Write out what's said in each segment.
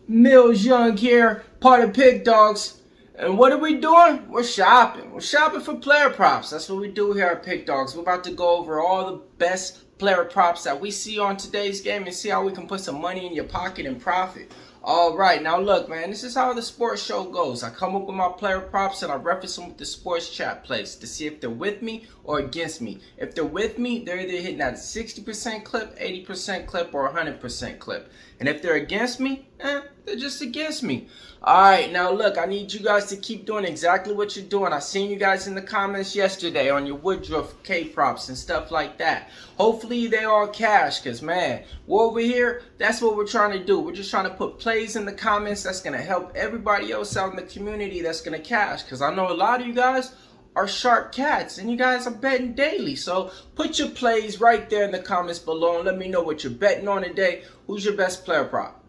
Millz Young here, part of Pick Dawgz. And what are we doing? We're shopping. We're shopping for player props. That's what we do here at Pick Dawgz. We're about to go over all the best player props that we see on today's game and see how we can put some money in your pocket and profit. Alright, now look, man, this is how the sports show goes. I come up with my player props and I reference them with the sports chat plays to see if they're with me or against me. If they're with me, they're either hitting at a 60% clip, 80% clip, or 100% clip. And if they're against me, they're just against me. Alright, now look, I need you guys to keep doing exactly what you're doing. I seen you guys in the comments yesterday on your Woodruff K props and stuff like that. Hopefully they all cash, because man, we're over here, that's what we're trying to do. We're just trying to put plays in the comments that's going to help everybody else out in the community that's going to cash. Because I know a lot of you guys are sharp cats and you guys are betting daily. So put your plays right there in the comments below and let me know what you're betting on today. Who's your best player prop?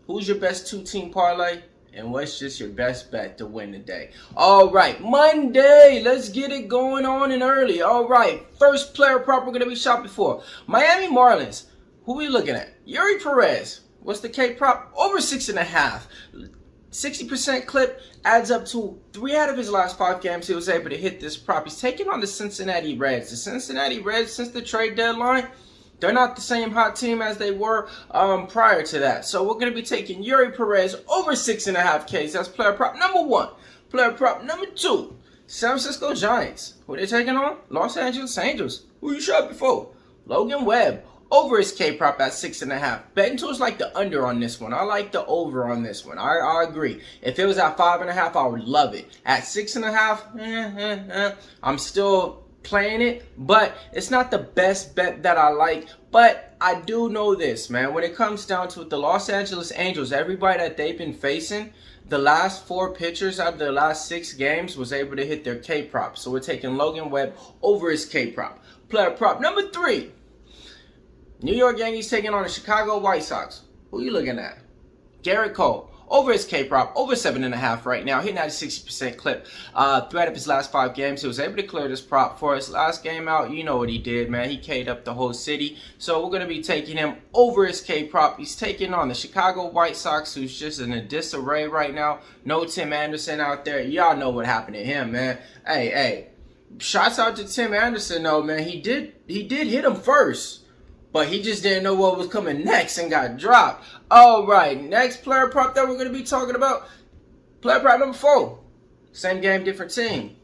Who's your best two-team parlay? And what's just your best bet to win today? All right, Monday. Let's get it going on and early. All right, first player prop we're going to be shopping for. Miami Marlins. Who are we looking at? Yuri Perez. What's the K prop? Over 6.5. 60% clip adds up to 3 out of his last 5 games he was able to hit this prop. He's taking on the Cincinnati Reds. The Cincinnati Reds, since the trade deadline, they're not the same hot team as they were prior to that. So we're going to be taking Yuri Perez over 6.5 Ks. That's player prop number 1. Player prop number 2, San Francisco Giants. Who are they taking on? Los Angeles Angels. Who you shopping for? Logan Webb. Over his K prop at 6.5. Betting tools like the under on this one. I like the over on this one. I agree. If it was at 5.5, I would love it. At 6.5, I'm still playing it, but it's not the best bet that I like. But I do know this, man. When it comes down to it, the Los Angeles Angels, everybody that they've been facing, the last 4 pitchers out of their last 6 games was able to hit their K prop. So we're taking Logan Webb over his K prop. Player prop number 3. New York Yankees taking on the Chicago White Sox. Who are you looking at? Garrett Cole. Over his K prop, over 7.5 right now, hitting at a 60% clip. 3 out of his last 5 games, he was able to clear this prop for his last game out. You know what he did, man. He K'd up the whole city. So we're going to be taking him over his K prop. He's taking on the Chicago White Sox, who's just in a disarray right now. No Tim Anderson out there. Y'all know what happened to him, man. Hey. Shots out to Tim Anderson, though, man. He did hit him first. But he just didn't know what was coming next and got dropped. All right, next player prop that we're going to be talking about. Player prop number 4. Same game, different team.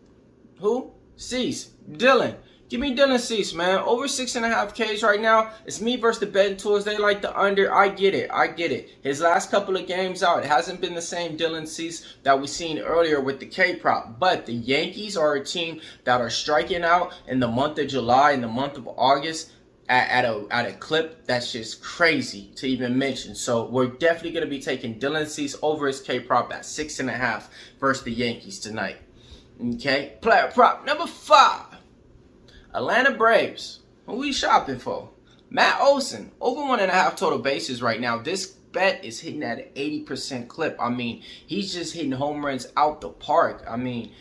Who? Cease. Dylan. Give me Dylan Cease, man. Over 6.5 Ks right now. It's me versus the betting tools. They like the under. I get it. His last couple of games out, it hasn't been the same Dylan Cease that we seen earlier with the K prop. But the Yankees are a team that are striking out in the month of July, in the month of August, at a clip that's just crazy to even mention. So we're definitely going to be taking Dylan Cease over his K prop at 6.5 versus the Yankees tonight. Okay, player prop number 5. Atlanta Braves. Who we shopping for? Matt Olson. Over 1.5 total bases right now. This bet is hitting at an 80% clip. I mean, he's just hitting home runs out the park. I mean,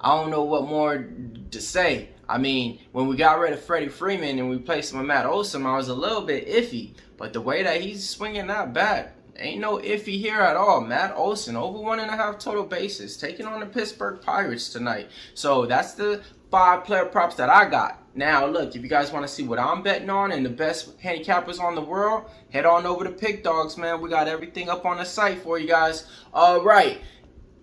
I don't know what more to say. I mean, when we got rid of Freddie Freeman and we placed him with Matt Olson, I was a little bit iffy. But the way that he's swinging that bat, ain't no iffy here at all. Matt Olson, over 1.5 total bases, taking on the Pittsburgh Pirates tonight. So that's the 5 player props that I got. Now, look, if you guys want to see what I'm betting on and the best handicappers on the world, head on over to Pick Dawgz, man. We got everything up on the site for you guys. All right.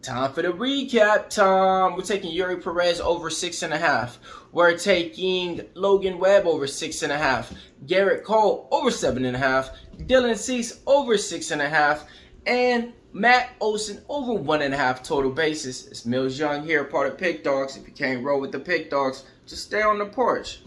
Time for the recap time. We're taking Yuri Perez over 6.5. We're taking Logan Webb over 6.5. Garrett Cole over 7.5. Dylan Cease over 6.5. And Matt Olson over 1.5 total bases. It's Millz Young here, part of Pick Dawgz. If you can't roll with the Pick Dawgz, just stay on the porch.